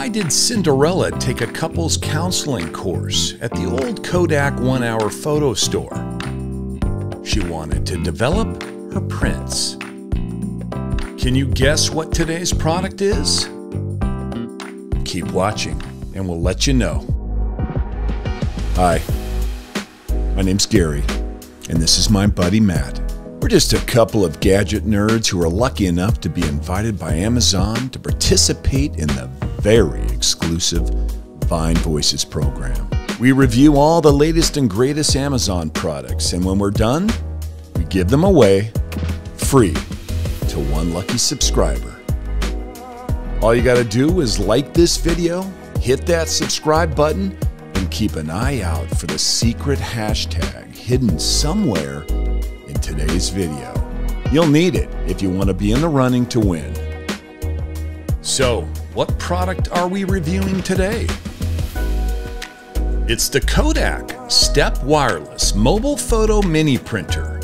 Why did Cinderella take a couples counseling course at the old Kodak One-Hour-Photo store? She wanted to develop her prints. Can you guess what today's product is? Keep watching and we'll let you know. Hi, my name's Gary, and this is my buddy Matt. We're just a couple of gadget nerds who are lucky enough to be invited by Amazon to participate in the very exclusive Vine Voices program. We review all the latest and greatest Amazon products, and when we're done, we give them away free to one lucky subscriber. All you gotta do is like this video, hit that subscribe button, and keep an eye out for the secret hashtag hidden somewhere in today's video. You'll need it if you want to be in the running to win. So, what product are we reviewing today? It's the Kodak Step Wireless Mobile Photo Mini Printer.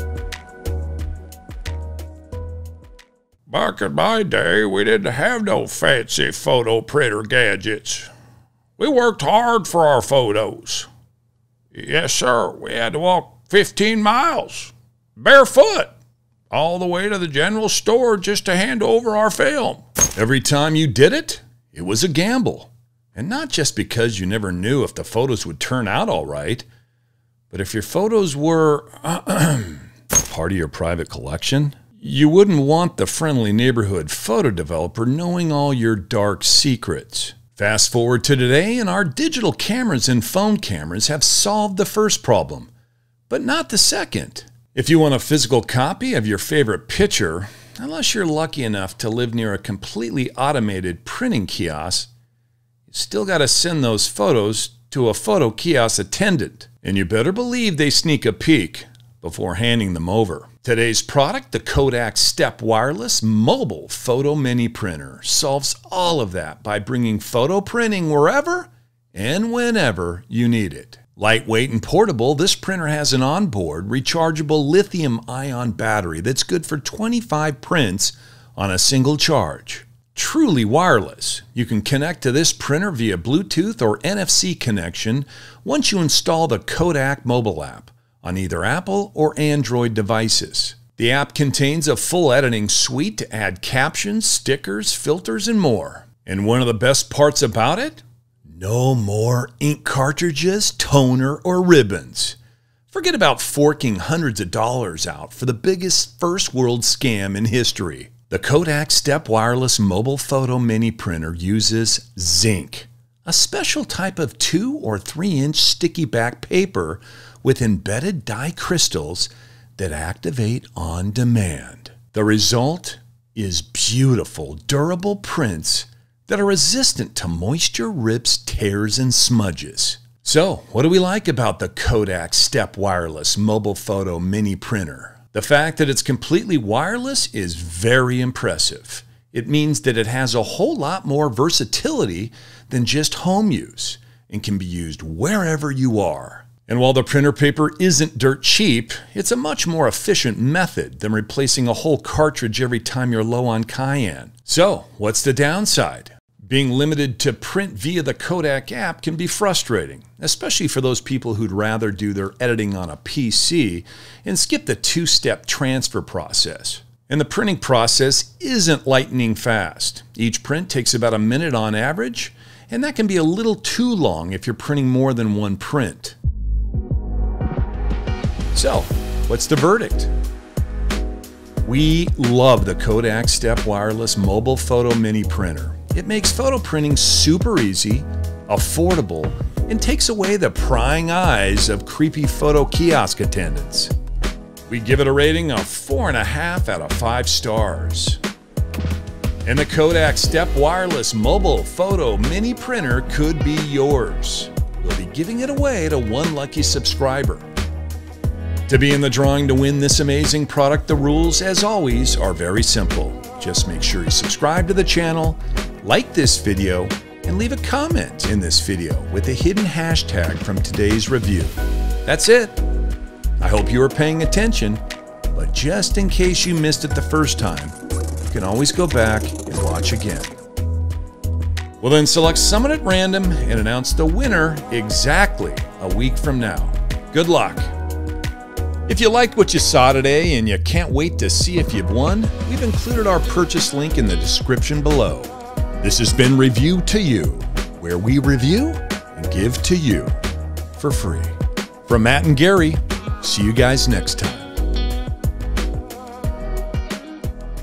Back in my day, we didn't have no fancy photo printer gadgets. We worked hard for our photos. Yes, sir, we had to walk 15 miles, barefoot, all the way to the general store just to hand over our film. Every time you did it, it was a gamble. And not just because you never knew if the photos would turn out all right, but if your photos were part of your private collection, you wouldn't want the friendly neighborhood photo developer knowing all your dark secrets. Fast forward to today, and our digital cameras and phone cameras have solved the first problem, but not the second. If you want a physical copy of your favorite picture, unless you're lucky enough to live near a completely automated printing kiosk, you still got to send those photos to a photo kiosk attendant, and you better believe they sneak a peek before handing them over. Today's product, the Kodak Step Wireless Mobile Photo Mini Printer, solves all of that by bringing photo printing wherever and whenever you need it. Lightweight and portable, this printer has an onboard rechargeable lithium-ion battery that's good for 25 prints on a single charge. Truly wireless, you can connect to this printer via Bluetooth or NFC connection once you install the Kodak mobile app on either Apple or Android devices. The app contains a full editing suite to add captions, stickers, filters, and more. And one of the best parts about it? No more ink cartridges, toner, or ribbons. Forget about forking hundreds of dollars out for the biggest first world scam in history. The Kodak Step Wireless Mobile Photo Mini Printer uses zinc, a special type of 2 or 3-inch sticky back paper with embedded dye crystals that activate on demand. The result is beautiful, durable prints that are resistant to moisture, rips, tears, and smudges. So, what do we like about the Kodak Step Wireless Mobile Photo Mini Printer? The fact that it's completely wireless is very impressive. It means that it has a whole lot more versatility than just home use and can be used wherever you are. And while the printer paper isn't dirt cheap, it's a much more efficient method than replacing a whole cartridge every time you're low on cayenne. So, what's the downside? Being limited to print via the Kodak app can be frustrating, especially for those people who'd rather do their editing on a PC and skip the two-step transfer process. And the printing process isn't lightning fast. Each print takes about a minute on average, and that can be a little too long if you're printing more than one print. So, what's the verdict? We love the Kodak Step Wireless Mobile Photo Mini Printer. It makes photo printing super easy, affordable, and takes away the prying eyes of creepy photo kiosk attendants. We give it a rating of 4.5 out of 5 stars. And the Kodak Step Wireless Mobile Photo Mini Printer could be yours. We'll be giving it away to one lucky subscriber. To be in the drawing to win this amazing product, the rules, as always, are very simple. Just make sure you subscribe to the channel, like this video, and leave a comment in this video with the hidden hashtag from today's review. That's it. I hope you were paying attention, but just in case you missed it the first time, you can always go back and watch again. We'll then select someone at random and announce the winner exactly a week from now. Good luck. If you liked what you saw today and you can't wait to see if you've won, we've included our purchase link in the description below. This has been Review to You, where we review and give to you for free. From Matt and Gary, see you guys next time.